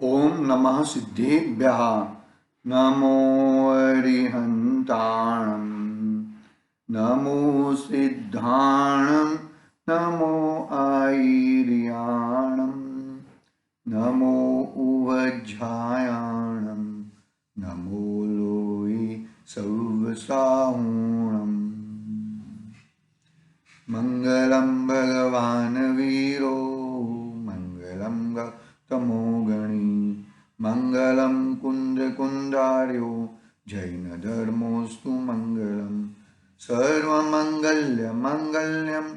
ओम नमः सिद्धेभ्यः। नमो अरिहन्ताणं, नमो सिद्धाणं, नमो आयर्याणं, नमो उवज्झायाणं, नमो लोये सौवसाहूणम्। मंगलम भगवान वीरो, मंगलम गौतमो गणी, मंगलम कुंद कुंदार्यो, जैन धर्मोस्तु मंगलम। सर्वमंगल्य मंगल्यम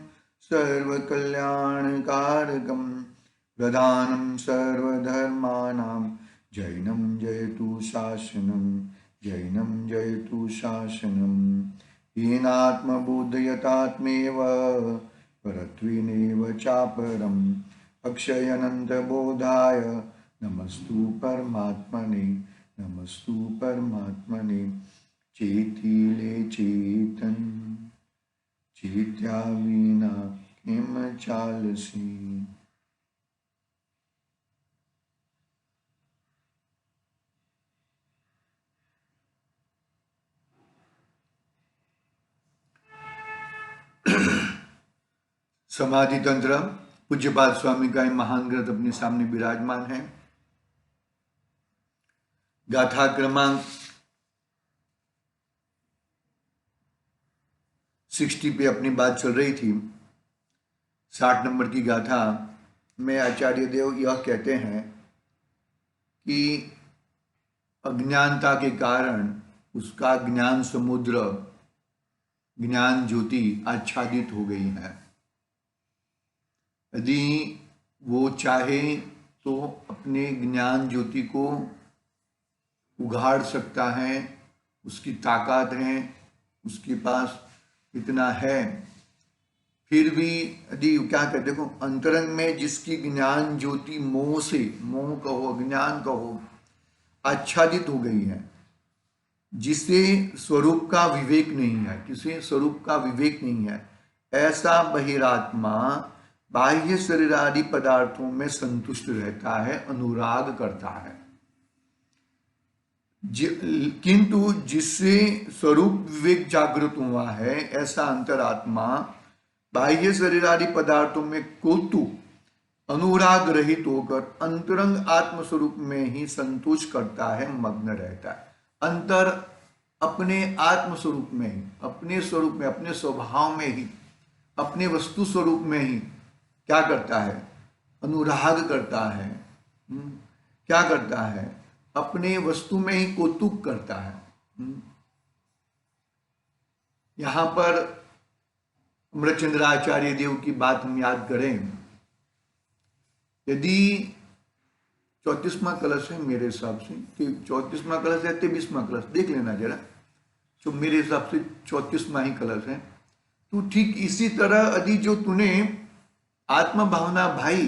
सर्वकल्याणकारकम, प्रधानम सर्वधर्मानां, जैनम जयतु शासनम, जैनम जयतु शासनम। हीनात्मबोधयतात्मेव परत्वेनेव चापरम्, अक्षयनन्तबोधाय नमस्तु परमात्मने, नमस्तु परमात्मने। चेतिले चेतन, चेत्या विना किम चालसी। समाधि तंत्र पूज्यपाद स्वामी का महान ग्रंथ अपने सामने विराजमान है। गाथा क्रमांक 60 पे अपनी बात चल रही थी। 60 नंबर की गाथा में आचार्य देव यह कहते हैं कि अज्ञानता के कारण उसका ज्ञान समुद्र, ज्ञान ज्योति आच्छादित हो गई है। यदि वो चाहे तो अपने ज्ञान ज्योति को उघाड़ सकता है, उसकी ताकत है, उसके पास इतना है। फिर भी यदि क्या कहते, देखो अंतरंग में जिसकी ज्ञान ज्योति मोह से, मोह कहो अज्ञान कहो, आच्छादित हो गई है, जिसे स्वरूप का विवेक नहीं है, किसे स्वरूप का विवेक नहीं है, ऐसा बहिरात्मा बाह्य शरीर आदि पदार्थों में संतुष्ट रहता है, अनुराग करता है। किंतु जिससे स्वरूप विवेक जागृत हुआ है, ऐसा अंतरात्मा बाह्य शरीर आदि पदार्थों में कौतुक अनुराग रहित होकर अंतरंग आत्म स्वरूप में ही संतोष करता है, मग्न रहता है। अंतर अपने आत्म स्वरूप में ही, अपने स्वरूप में, अपने स्वभाव में ही, अपने वस्तु स्वरूप में ही क्या करता है, अनुराग करता है। क्या करता है, अपने वस्तु में ही कौतुक करता है। यहां पर अमृतचंद्राचार्य देव की बात हम याद करें। यदि 34वां कलश है मेरे हिसाब से, 34वां कलश है, 23वां कलश देख लेना जरा, जो मेरे हिसाब से 34वां ही कलश है। तो ठीक इसी तरह यदि जो तूने आत्म भावना भाई,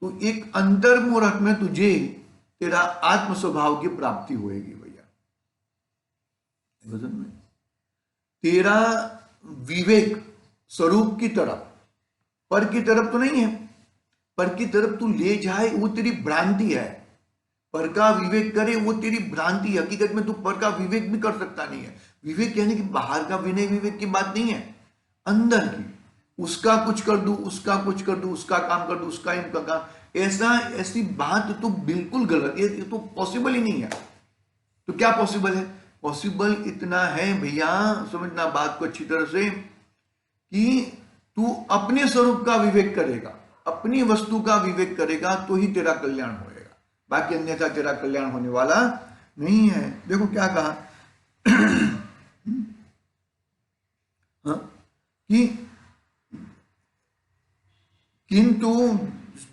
तो एक अंतर मुहूर्त में तुझे तेरा आत्म स्वभाव की प्राप्ति होएगी भैया। वजन में तेरा विवेक स्वरूप की तरफ, पर की तरफ तो नहीं है, पर की तरफ तू ले जाए वो तेरी भ्रांति है। पर का विवेक करे वो तेरी भ्रांति। हकीकत में तू पर का विवेक भी कर सकता नहीं है। विवेक यानी कि बाहर का विनय विवेक की बात नहीं है, अंदर की, उसका कुछ कर दू, उसका कुछ कर दू, उसका काम कर दू, उसका इनका काम, ऐसी बात तो बिल्कुल गलत, ये तो पॉसिबल ही नहीं है। तो क्या पॉसिबल है? पॉसिबल इतना है भैया, समझना बात को अच्छी तरह से, कि तू अपने स्वरूप का विवेक करेगा, अपनी वस्तु का विवेक करेगा तो ही तेरा कल्याण होएगा, बाकी अन्यथा तेरा कल्याण होने वाला नहीं है। देखो क्या कहा हाँ? कि किंतु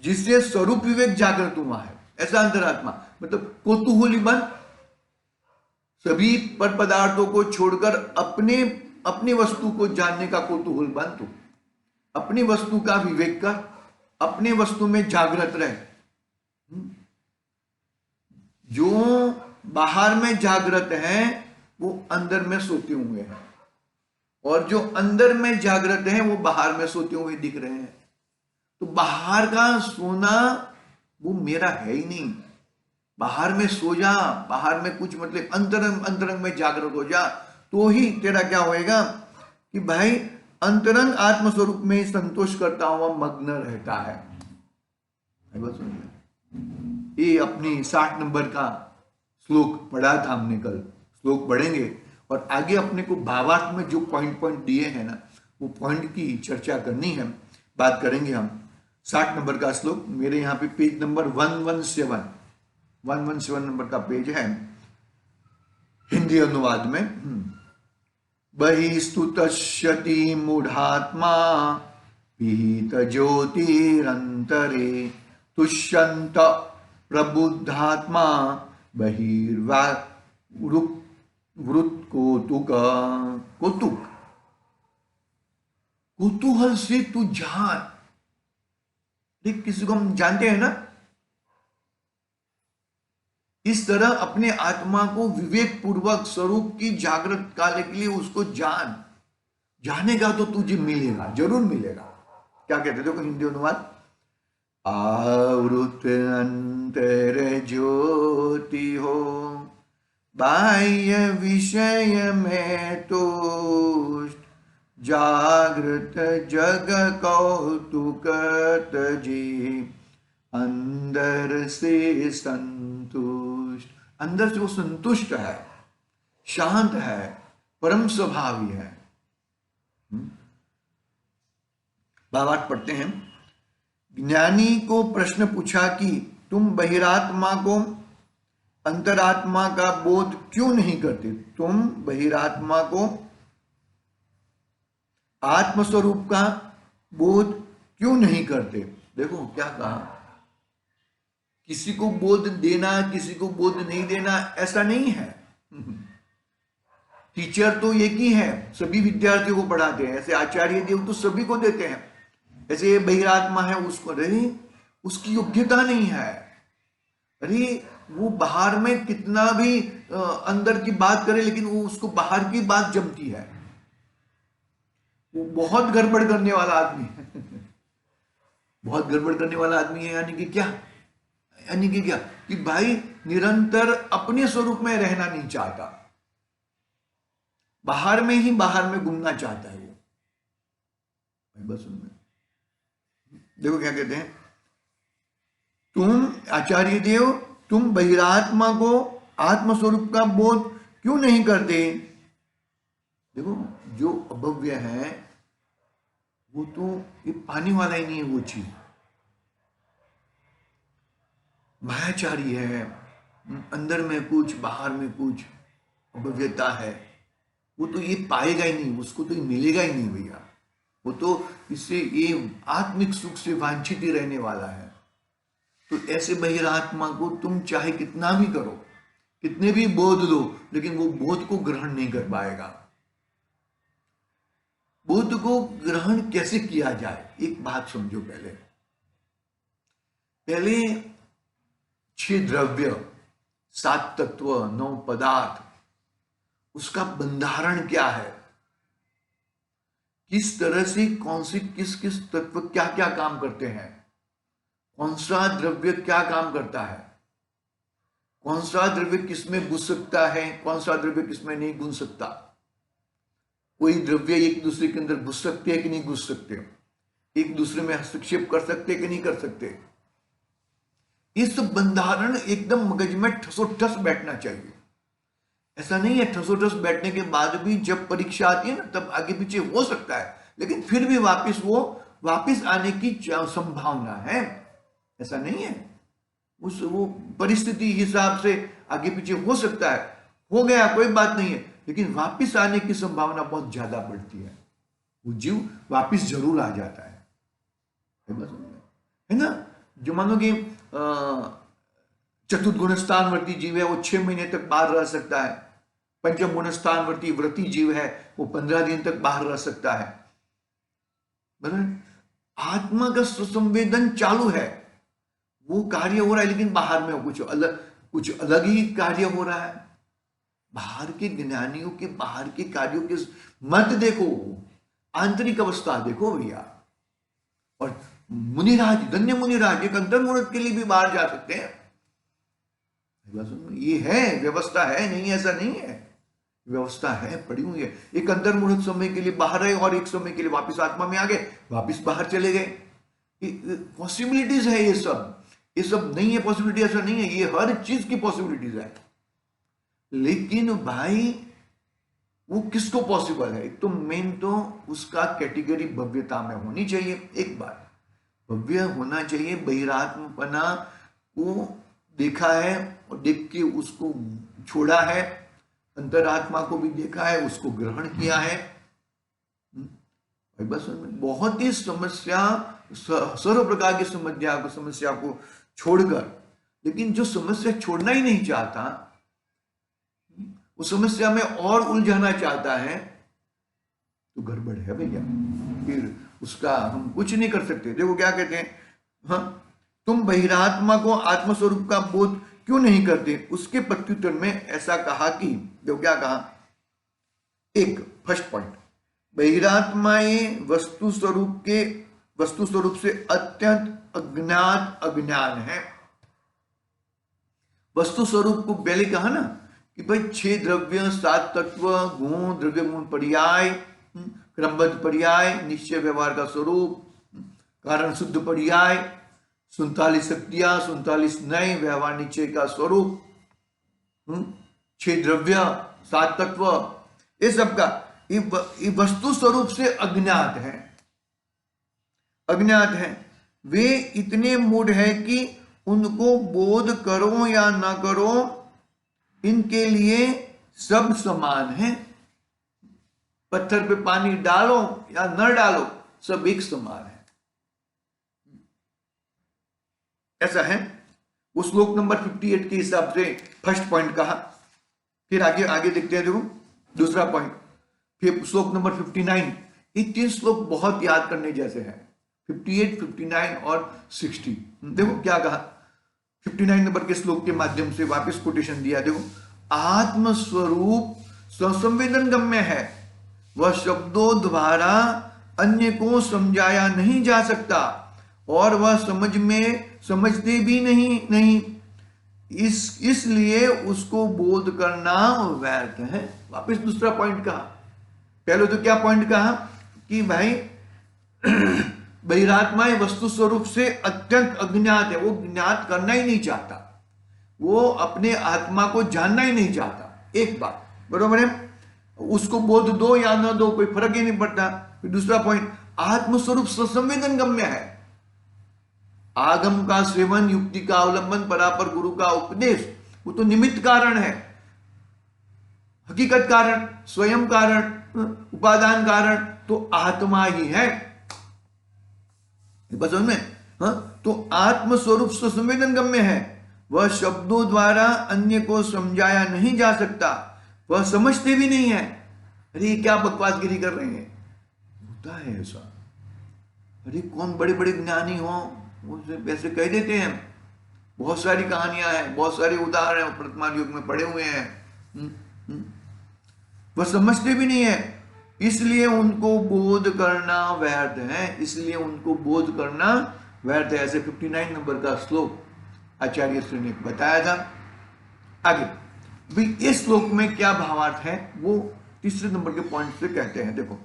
जिससे स्वरूप विवेक जागृत हुआ है, ऐसा अंतरात्मा, मतलब कौतूहली बन, सभी पर पदार्थों को छोड़कर अपने अपनी वस्तु को जानने का कौतूहल बन। तू अपनी वस्तु का विवेक कर, अपने वस्तु में जागृत रहे। जो बाहर में जागृत है वो अंदर में सोते हुए हैं, और जो अंदर में जागृत हैं वो बाहर में सोते हुए दिख रहे हैं। तो बाहर का सोना वो मेरा है ही नहीं। बाहर में सो जा, बाहर में कुछ मतलब अंतरंग अंतरंग में जागृत हो जा, तो ही तेरा क्या होएगा कि भाई अंतरंग आत्मस्वरूप में संतोष करता हुआ मग्न रहता है। बस ये अपनी 60 नंबर का श्लोक पढ़ा था हमने कल, श्लोक पढ़ेंगे और आगे अपने को भावार्थ में जो पॉइंट पॉइंट दिए हैं ना, वो पॉइंट की चर्चा करनी है, बात करेंगे हम। 60 नंबर का श्लोक मेरे यहाँ पे पेज नंबर 117 नंबर का पेज है, हिंदी अनुवाद में। बहिस्तुतश्यति मूढ़ात्मा विहित ज्योतिरंतरे तुष्यंत प्रबुद्धात्मा बहिर्वृत कौतुक। कौतूहल से तू जान। ठीक, किसी को हम जानते हैं ना, इस तरह अपने आत्मा को विवेक पूर्वक स्वरूप की जागृत काल के लिए उसको जानेगा तो तुझे मिलेगा, जरूर मिलेगा। क्या कहते देखो हिंदी अनुवाद, आवृत अंतर ज्योति हो बाह्य विषय में तुष्ट, जागृत जग कौतुक तजी अंदर से संतुष्ट। अंदर से वो संतुष्ट है, शांत है, परम स्वभावी है। भावार्थ पढ़ते हैं। ज्ञानी को प्रश्न पूछा कि तुम बहिरात्मा को अंतरात्मा का बोध क्यों नहीं करते? तुम बहिरात्मा को आत्मस्वरूप का बोध क्यों नहीं करते? देखो क्या कहा, किसी को बोध देना, किसी को बोध नहीं देना ऐसा नहीं है। टीचर तो एक ही है, सभी विद्यार्थियों को पढ़ाते हैं। ऐसे आचार्य देव तो सभी को देते हैं। ऐसे बहिरात्मा है, उसको अरे उसकी योग्यता नहीं है, अरे वो बाहर में कितना भी अंदर की बात करे लेकिन वो उसको बाहर की बात जमती है। वो बहुत गड़बड़ करने वाला आदमी है। बहुत गड़बड़ करने वाला आदमी है, यानी कि क्या, कि भाई निरंतर अपने स्वरूप में रहना नहीं चाहता, बाहर में घूमना चाहता है वो। बस देखो क्या कहते हैं, तुम आचार्य देव, तुम बहिरात्मा को आत्मस्वरूप का बोध क्यों नहीं करते? देखो जो अभव्य है वो तो ये पाने वाला ही नहीं है, वो चीज मायाचारी है, अंदर में कुछ बाहर में कुछ अभव्यता है, वो तो ये पाएगा ही नहीं, उसको तो ये मिलेगा ही नहीं भैया। वो तो इससे ये आत्मिक सुख से वांछित ही रहने वाला है। तो ऐसे बहिरात्मा को तुम चाहे कितना भी करो, कितने भी बोध दो, लेकिन वो बोध को ग्रहण नहीं कर पाएगा। बोध को ग्रहण कैसे किया जाए, एक बात समझो। पहले 6 द्रव्य, 7 तत्व, 9 पदार्थ, उसका बंधारण क्या है, किस तरह से कौन से किस किस तत्व क्या क्या काम करते हैं, कौन सा द्रव्य क्या काम करता है, कौन सा द्रव्य किसमें घुस सकता है, कौन सा द्रव्य किसमें नहीं घुस सकता, कोई द्रव्य एक दूसरे के अंदर घुस सकते हैं कि नहीं घुस सकते, एक दूसरे में हस्तक्षेप कर सकते हैं कि नहीं कर सकते। इस बंधारण एकदम मगज में ठसोठस बैठना चाहिए। ऐसा नहीं है ठसोठस बैठने के बाद भी जब परीक्षा आती है ना तब आगे पीछे हो सकता है, लेकिन फिर भी वापिस आने की संभावना है। ऐसा नहीं है, वो परिस्थिति हिसाब से आगे पीछे हो सकता है, हो गया कोई बात नहीं है, लेकिन वापिस आने की संभावना बहुत ज्यादा बढ़ती है। वो जीव वापिस जरूर आ जाता है ना। जो मानो कि चतुर्थ गुणस्थानवर्ती जीव है वो 6 महीने तक बाहर रह सकता है, पंचम गुणस्थानवर्ती व्रती जीव है वो 15 दिन तक बाहर रह सकता है। आत्मा का सुसंवेदन चालू है, वो कार्य हो रहा है, लेकिन बाहर में कुछ अलग ही कार्य हो रहा है। बाहर के ज्ञानियों के बाहर के कार्यों के मत देखो, आंतरिक अवस्था देखो भैया। और मुनिराज, धन्य मुनिराज, एक अंतर मुहूर्त के लिए भी बाहर जा सकते हैं। ये है, व्यवस्था है, नहीं ऐसा नहीं है, व्यवस्था है, पड़ी हुई है। एक अंतर मुहूर्त समय के लिए बाहर रहे और एक समय के लिए वापस आत्मा में आ गए, वापस बाहर चले गए। पॉसिबिलिटीज है ये सब नहीं है पॉसिबिलिटी, ऐसा नहीं है, ये हर चीज की पॉसिबिलिटीज है। लेकिन भाई वो किसको पॉसिबल है? एक तो मेन तो उसका कैटेगरी भव्यता में होनी चाहिए। एक बात भव्य होना चाहिए, बहिरात्मपना को देखा है और देख के उसको छोड़ा है, अंतरात्मा को भी देखा है, उसको ग्रहण किया है। बस बहुत ही समस्या, सर्व प्रकार की समस्या को छोड़कर, लेकिन जो समस्या छोड़ना ही नहीं चाहता, उस समस्या में और उलझाना चाहता है, तो गड़बड़ है भैया। फिर उसका हम कुछ नहीं कर सकते। देखो क्या कहते हैं, हाँ, तुम बहिरात्मा को आत्मस्वरूप का बोध क्यों नहीं करते? उसके प्रत्युत्तर में ऐसा कहा कि, देखो क्या कहा, एक फर्स्ट पॉइंट, बहिरात्माएं वस्तु स्वरूप से अत्यंत अज्ञान है। वस्तु स्वरूप को पहले कहा ना कि भाई 6 द्रव्य, 7 तत्व, गुण, द्रव्य गुण पर्याय, क्रमबद्ध पर्याय, निश्चय व्यवहार का स्वरूप, कारण शुद्ध पर्याय, 47 शक्तियां, 47 नए व्यवहार निश्चय का स्वरूप, 6 द्रव्य, 7 तत्व, ये सब का ये वस्तु स्वरूप से अज्ञात है। वे इतने मूढ़ है कि उनको बोध करो या ना करो, इनके लिए सब समान है। पत्थर पे पानी डालो या न डालो, सब एक समान है, ऐसा है। वो श्लोक नंबर 58 के हिसाब से फर्स्ट पॉइंट कहा। फिर आगे देखते हैं, देखो दूसरा पॉइंट, फिर श्लोक नंबर 59। ये 3 श्लोक बहुत याद करने जैसे हैं, 58, 59 और 60। देखो क्या कहा, 59 नंबर के श्लोक के माध्यम से वापस कोटेशन दिया। देखो, आत्मस्वरूप संवेदन गम्य है, वह शब्दों द्वारा अन्य को समझाया नहीं जा सकता और वह समझते भी नहीं, इसलिए उसको बोध करना व्यर्थ है। वापस दूसरा पॉइंट कहा। पहले तो क्या पॉइंट कहा कि भाई बहिरात्माएं वस्तु स्वरूप से अत्यंत अज्ञात है, वो ज्ञात करना ही नहीं चाहता, वो अपने आत्मा को जानना ही नहीं चाहता। एक बात बरोबर है, उसको बोध दो या न दो कोई फर्क ही नहीं पड़ता। फिर दूसरा पॉइंट, आत्मस्वरूप संवेदन गम्य है, आगम का सेवन, युक्ति का अवलंबन, परापर गुरु का उपदेश, वो तो निमित्त कारण है, हकीकत कारण, स्वयं कारण, उपादान कारण तो आत्मा ही है। बस में तो आत्मस्वरूप संवेदन गम्य है, वह शब्दों द्वारा अन्य को समझाया नहीं जा सकता, वह समझते भी नहीं है। अरे क्या बकवासगिरी कर रहे हैं, होता है ऐसा। अरे कौन बड़े बड़े ज्ञानी हो वैसे कह देते हैं। बहुत सारी कहानियां हैं, बहुत सारे उदाहरण वर्तमान युग में पड़े हुए हैं। वह समझते भी नहीं है, इसलिए उनको बोध करना व्यर्थ है, इसलिए उनको बोध करना व्यर्थ है। ऐसे 59 नंबर का श्लोक आचार्य श्री ने बताया था। आगे भी इस श्लोक में क्या भावार्थ है वो तीसरे नंबर के पॉइंट से कहते हैं। देखो,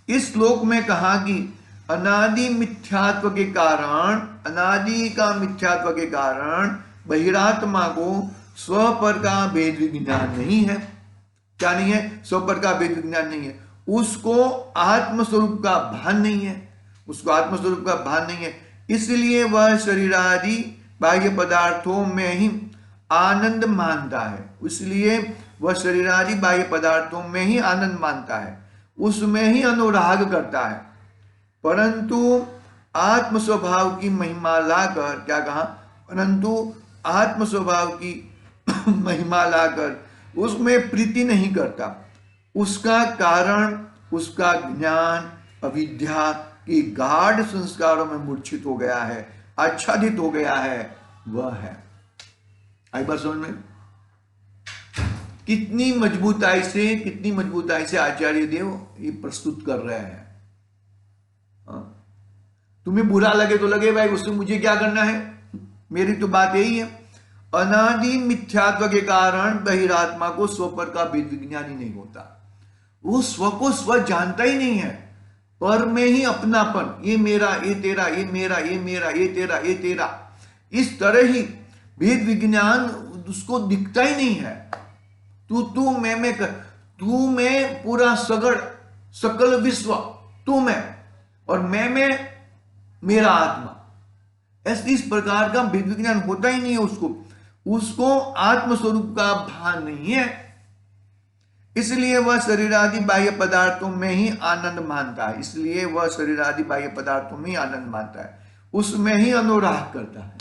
इस श्लोक में कहा कि अनादि मिथ्यात्व के कारण, अनादि का मिथ्यात्व के कारण बहिरात्मा को स्वपर का भेद विज्ञान नहीं है। क्या नहीं है? स्वपर का भेद विज्ञान नहीं है, उसको आत्मस्वरूप का भान नहीं है, उसको आत्मस्वरूप का भान नहीं है, इसलिए वह शरीरादि बाह्य पदार्थों में ही आनंद मानता है, इसलिए वह शरीरादि बाह्य पदार्थों में ही आनंद मानता है, उसमें ही अनुराग करता है। परंतु आत्म स्वभाव की महिमा लाकर, क्या कहा? परंतु आत्म स्वभाव की महिमा लाकर उसमें प्रीति नहीं करता। उसका कारण उसका ज्ञान अविद्या की गाढ़ संस्कारों में मूर्छित हो गया है, आच्छादित हो गया है, वह है। आई बात समझ में? कितनी मजबूताई से आचार्य देव ये प्रस्तुत कर रहे हैं। तुम्हें बुरा लगे तो लगे भाई, उससे मुझे क्या करना है, मेरी तो बात यही है। अनादि मिथ्यात्व के कारण बहिरात्मा को स्व पर का भेद विज्ञान ही नहीं होता। वो स्व को स्व जानता ही नहीं है। पर में ही अपनापन, ये मेरा, ये तेरा, ये मेरा, ये मेरा, ये तेरा, ये तेरा, इस तरह ही भेद विज्ञान उसको दिखता ही नहीं है। तू मैं कर, तू मैं पूरा सगड़ सकल विश्व तू मैं, और मैं मेरा आत्मा, ऐसे इस प्रकार का भेद विज्ञान होता ही नहीं है उसको आत्मस्वरूप का भान नहीं है। इसलिए वह शरीर आदि बाह्य पदार्थों में ही आनंद मानता है, इसलिए वह शरीर आदि बाह्य पदार्थों में ही आनंद मानता है, उसमें ही अनुराग करता है,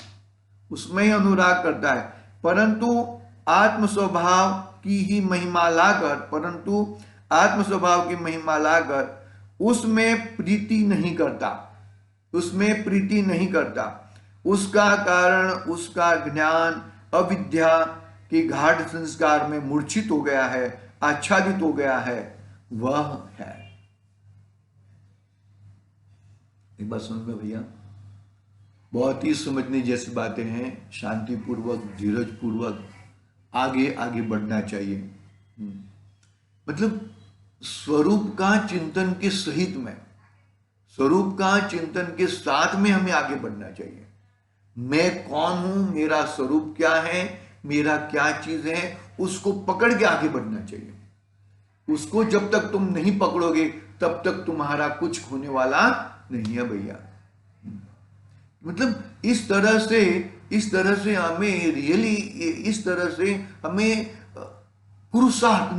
उसमें ही अनुराग करता है। परंतु आत्म स्वभाव की ही महिमा लाकर, परंतु आत्म स्वभाव की महिमा लाकर उसमें प्रीति नहीं करता, उसमें प्रीति नहीं करता। उसका कारण उसका ज्ञान अविद्या की घाट संस्कार में मूर्छित हो गया है, आच्छादित हो गया है, वह है। एक बात समझ में भैया, बहुत ही समझने जैसी बातें हैं। शांति पूर्वक, धीरज पूर्वक आगे आगे बढ़ना चाहिए। मतलब स्वरूप का चिंतन के सहित में, स्वरूप का चिंतन के साथ में हमें आगे बढ़ना चाहिए। मैं कौन हूं, मेरा स्वरूप क्या है, मेरा क्या चीज है, उसको पकड़ के आगे बढ़ना चाहिए। उसको जब तक तुम नहीं पकड़ोगे तब तक तुम्हारा कुछ होने वाला नहीं है भैया। मतलब इस तरह से हमें रियली, इस तरह से हमें पुरुषार्थ,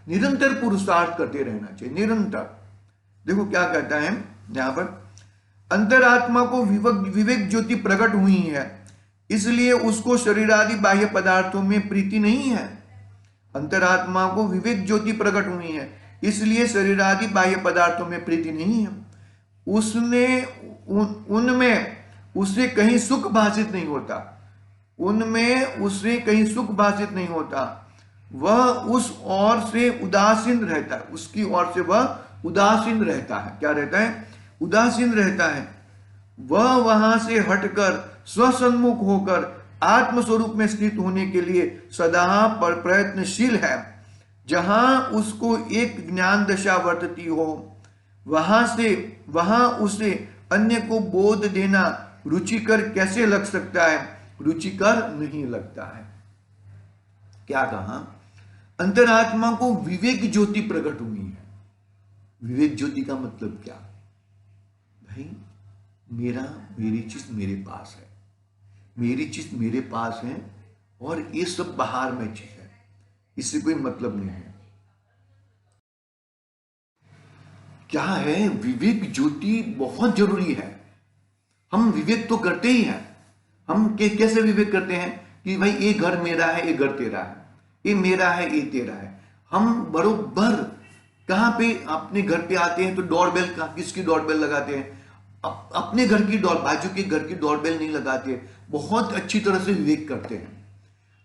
निरंतर पुरुषार्थ करते रहना चाहिए, निरंतर। देखो क्या कहता है यहां पर, अंतरात्मा को विवेक ज्योति प्रकट हुई है, इसलिए उसको शरीर आदि बाह्य पदार्थों में प्रीति नहीं है। अंतरात्मा को विवेक ज्योति प्रकट हुई है, इसलिए शरीर आदि बाह्य पदार्थों में प्रीति नहीं है। उनमें उसे कहीं सुख भाषित नहीं होता, उनमें उसे कहीं सुख भाषित नहीं होता। वह उस ओर से उदासीन रहता है, उसकी ओर से वह उदासीन रहता है। क्या रहता है? उदासीन रहता है। वह वहां से हटकर स्वसन्मुख होकर आत्मस्वरूप में स्थित होने के लिए सदा पर प्रयत्नशील है। जहां उसको एक ज्ञान दशा वर्तती हो, वहां उसे अन्य को बोध देना रुचिकर कैसे लग सकता है? रुचिकर नहीं लगता है। क्या कहा? अंतरात्मा को विवेक ज्योति प्रकट हुई है। विवेक ज्योति का मतलब क्या? भाई मेरी चीज मेरे पास है, मेरी चीज मेरे पास है, और ये सब बाहर में चीज है, इससे कोई मतलब नहीं है। क्या है? विवेक ज्योति बहुत जरूरी है। हम विवेक तो करते ही हैं। हम कैसे विवेक करते हैं कि भाई ये घर मेरा है, ये घर तेरा है, ये मेरा है, ये तेरा है। हम बरोबर कहां पे अपने घर पे आते हैं तो डोरबेल, किसकी डोरबेल लगाते हैं? अपने घर की बाजू के घर की डोरबेल नहीं लगाते। बहुत अच्छी तरह से विवेक करते हैं।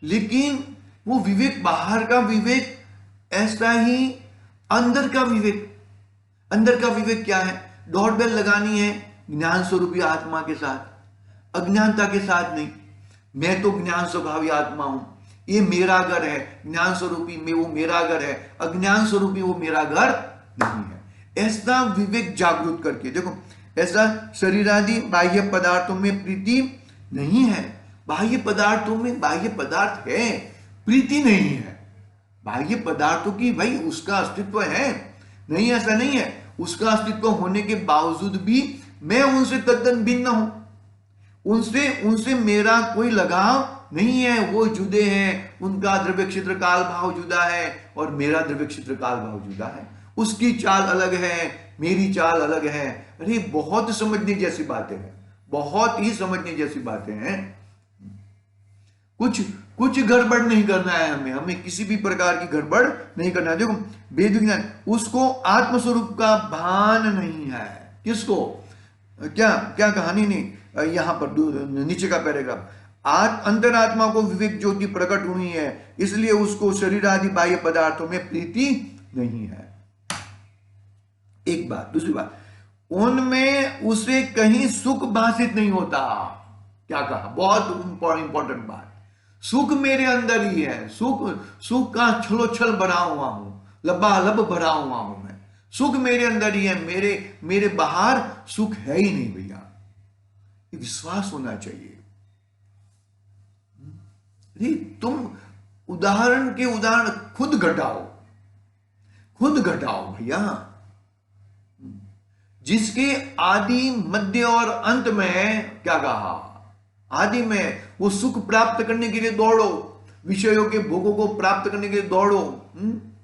लेकिन वो विवेक बाहर का विवेक, ऐसा ही अंदर का विवेक, अंदर का विवेक क्या है? डोरबेल लगानी है ज्ञान स्वरूपी आत्मा के साथ, अज्ञानता के साथ नहीं। मैं तो ज्ञान स्वभावी आत्मा हूं, ये मेरा घर है, ज्ञान स्वरूपी में वो मेरा घर है, अज्ञान स्वरूपी वो मेरा घर नहीं है। ऐसा विवेक जागृत करके देखो, ऐसा शरीर आदि बाह्य पदार्थों में प्रीति नहीं है। बाह्य पदार्थों में, बाह्य पदार्थ है, प्रीति नहीं है। बाह्य पदार्थों की भाई उसका अस्तित्व है, नहीं ऐसा नहीं है। उसका अस्तित्व होने के बावजूद भी मैं उनसे तद्दन भिन्न हूं, उनसे मेरा कोई लगाव नहीं है। वो जुदे हैं, उनका द्रव्य क्षेत्र काल भाव जुदा है और मेरा द्रव्य क्षेत्र काल भाव जुदा है। उसकी चाल अलग है, मेरी चाल अलग है। अरे बहुत समझने जैसी बातें हैं, बहुत ही समझने जैसी बातें हैं। कुछ गड़बड़ नहीं करना है हमें किसी भी प्रकार की गड़बड़ नहीं करना है। देखो वेद विज्ञान, उसको आत्मस्वरूप का भान नहीं है। किसको? क्या क्या कहानी नहीं, यहां पर नीचे का पैराग्राफ, अंतरात्मा को विवेक ज्योति प्रकट हुई है, इसलिए उसको शरीर आदि बाह्य पदार्थों में प्रीति नहीं है। एक बात। दूसरी बात, उनमें उसे कहीं सुख भाषित नहीं होता। क्या कहा, बहुत इंपॉर्टेंट बात। सुख मेरे अंदर ही है, सुख सुख का छलोछल भरा हुआ हूं, लबालब भरा हुआ हूं मैं, सुख मेरे अंदर ही है, मेरे मेरे बाहर सुख है ही नहीं भैया। विश्वास होना चाहिए। तुम उदाहरण खुद घटाओ, खुद घटाओ भैया। जिसके आदि मध्य और अंत में, क्या कहा, आदि में वो सुख प्राप्त करने के लिए दौड़ो, विषयों के भोगों को प्राप्त करने के लिए दौड़ो,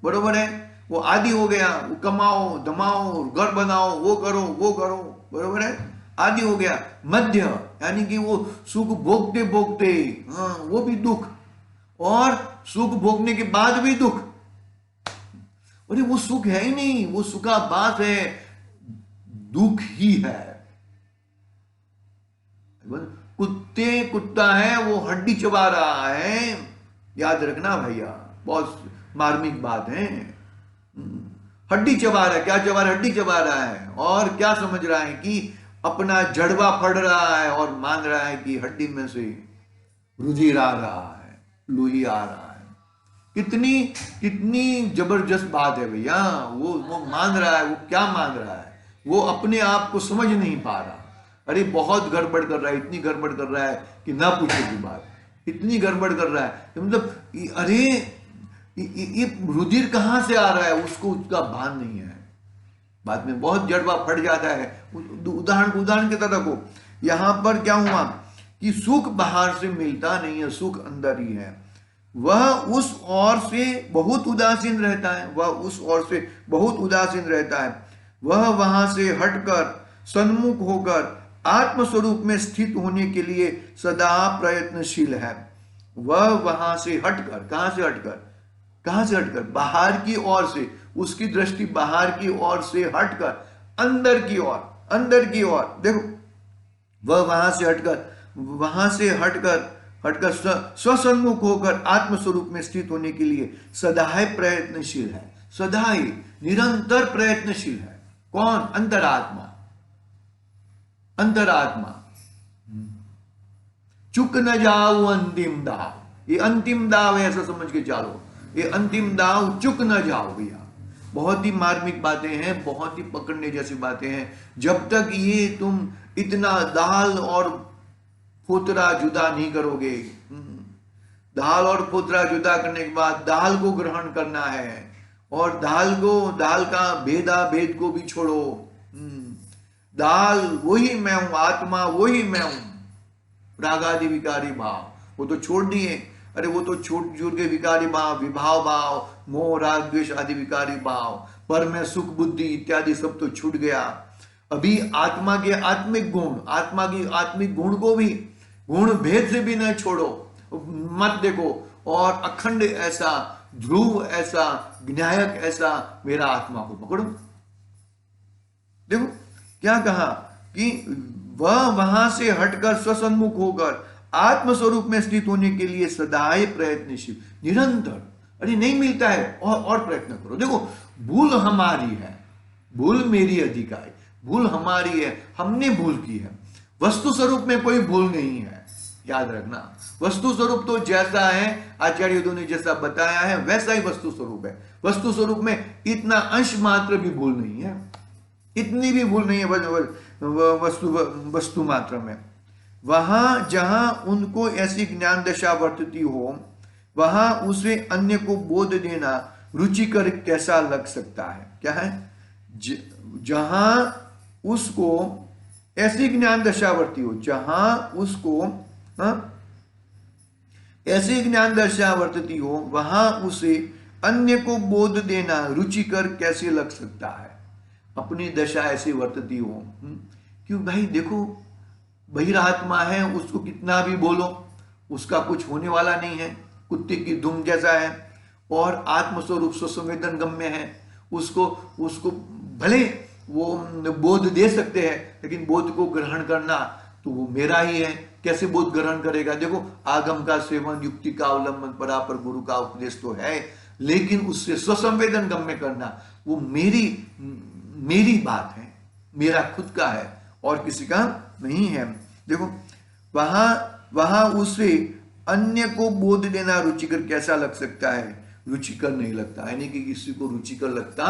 बरोबर है, वो आदि हो गया, वो कमाओ धमाओ घर बनाओ, वो करो वो करो, बरोबर है, आदि हो गया। मध्य यानी कि वो सुख भोगते भोगते, वो भी दुख, और सुख भोगने के बाद भी दुख। अरे वो सुख है ही नहीं, वो सुखाभास है, दुख ही है। कुत्ता है, वो हड्डी चबा रहा है, याद रखना भैया, बहुत मार्मिक बात है। हड्डी चबा रहा है, क्या चबा रहा है, हड्डी चबा रहा है, और क्या समझ रहा है कि अपना जड़वा फड़ रहा है, और मान रहा है कि हड्डी में से रुधिर आ रहा है, लोही आ रहा है। कितनी कितनी जबरदस्त बात है भैया। वो मान रहा है, वो क्या मान रहा है, वो अपने आप को समझ नहीं पा रहा। अरे बहुत गड़बड़ कर रहा है, इतनी गड़बड़ कर रहा है कि ना पूछो की बात, इतनी गड़बड़ कर रहा है, मतलब अरे ये रुधिर कहां से आ रहा है, उसको उसका भान नहीं है। बाद में बहुत जड़वा फट जाता है। उदाहरण के तरह को, यहां पर क्या हुआ कि सुख बाहर से मिलता नहीं है, सुख अंदर ही है। वह उस ओर से बहुत उदासीन रहता है, वह उस ओर से बहुत उदासीन रहता है। वह वहां से हटकर सन्मुख होकर आत्मस्वरूप में स्थित होने के लिए सदा प्रयत्नशील है। वह वहां से हटकर, कहां से हटकर, कहां से हटकर, बाहर की ओर से, उसकी दृष्टि बाहर की ओर से हटकर अंदर की ओर, अंदर की ओर देखो, वह वहां से हटकर स्वसन्मुख होकर आत्मस्वरूप में स्थित होने के लिए सदाई प्रयत्नशील है, सदाई निरंतर प्रयत्नशील है। कौन? अंतरात्मा, अंतरात्मा। चुक न जाओ अंतिम दाव, ये अंतिम दाव है, ऐसा समझ के चलो, ये अंतिम दाव, चुक न जाओ भैया। बहुत ही मार्मिक बातें हैं, बहुत ही पकड़ने जैसी बातें हैं। जब तक ये तुम इतना दाल और फोतरा जुदा नहीं करोगे, दाल और फोतरा जुदा करने के बाद दाल को ग्रहण करना है, और दाल का भेद को भी छोड़ो। दाल वही मैं हूं, आत्मा वही मैं हूं, रागादि विकारी भाव वो तो छोड़ दिए। अरे वो तो छोड़ के विकारी भाव, विभाव भाव, मोह राग द्वेष आदि विकारी भाव, पर मैं सुख बुद्धि इत्यादि सब तो छूट गया। अभी आत्मा के आत्मिक गुण, आत्मा की आत्मिक गुण को भी, गुण भेद से भी न छोड़ो, मत देखो, और अखंड ऐसा, ध्रुव ऐसा, ज्ञायक ऐसा मेरा आत्मा को पकड़ो। देखो क्या कहा कि वह वहां से हटकर स्वसन्मुख होकर आत्मस्वरूप में स्थित होने के लिए सदाई प्रयत्नशील, निरंतर। अरे नहीं मिलता है, और प्रयत्न करो। देखो भूल हमारी है, भूल मेरी अधिकारी, भूल हमारी है, हमने भूल की है। वस्तु स्वरूप में कोई भूल नहीं है, याद रखना। वस्तु स्वरूप तो जैसा है आचार्यों ने जैसा बताया है वैसा ही वस्तु स्वरूप है। वस्तु स्वरूप में इतना अंश मात्र भी भूल नहीं है, इतनी भी भूल नहीं है वस्तु मात्र में। वहां जहां उनको ऐसी ज्ञान दशा वर्तती हो, वहां उसे अन्य को बोध देना रुचिकर कैसा लग सकता है? क्या है? जहां उसको ऐसी ज्ञान दशा वर्ती हो, जहां उसको ऐसी ज्ञान दशा वर्तती हो, वहां उसे अन्य को बोध देना रुचिकर कैसे लग सकता है? अपनी दशा ऐसी वर्तती हो, क्यों भाई? देखो बहिरात्मा है, उसको कितना भी बोलो उसका कुछ होने वाला नहीं है, कुत्ते की दुम जैसा है। और आत्मस्वरूप स्वसंवेदन गम्य है, उसको भले वो बोध दे सकते हैं, लेकिन बोध को ग्रहण करना तो वो मेरा ही है। कैसे बोध ग्रहण करेगा? देखो आगम का सेवन, युक्ति का अवलंबन, परापर गुरु का उपदेश तो है, लेकिन उससे स्वसंवेदन गम्य करना वो मेरी बात है, मेरा खुद का है और किसी का नहीं है। देखो वहां वहां उसे अन्य को बोध देना रुचिकर कैसा लग सकता है? रुचिकर नहीं लगता, यानी कि किसी को रुचिकर लगता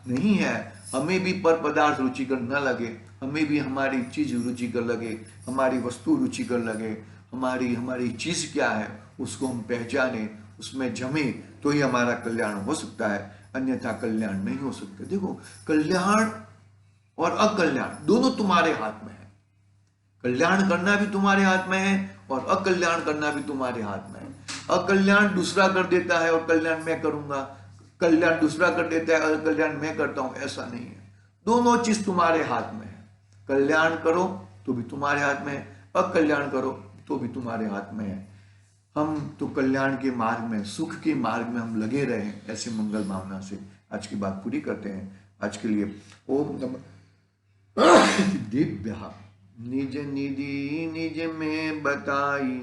नहीं है। हमें भी पर पदार्थ रुचिकर न लगे, हमें भी हमारी चीज रुचिकर लगे, हमारी वस्तु रुचिकर लगे, हमारी हमारी चीज क्या है उसको हम पहचाने, उसमें जमे, तो ही हमारा कल्याण हो सकता है, अन्यथा कल्याण नहीं हो सकता। देखो कल्याण और अकल्याण दोनों तुम्हारे हाथ में है। कल्याण करना भी तुम्हारे हाथ में है और अकल्याण करना भी तुम्हारे हाथ में है। अकल्याण दूसरा कर देता है और कल्याण मैं करूंगा, कल्याण दूसरा कर देता है और कल्याण मैं करता हूं, ऐसा नहीं है। दोनों चीज तुम्हारे हाथ में है। कल्याण करो तो भी तुम्हारे हाथ में है, अकल्याण करो तो भी तुम्हारे हाथ में है। हम तो कल्याण के मार्ग में, सुख के मार्ग में हम लगे रहे, ऐसे मंगल भावना से आज की बात पूरी करते हैं। आज के लिए ओम नमः दिव्या। निज निधि निज में बताई,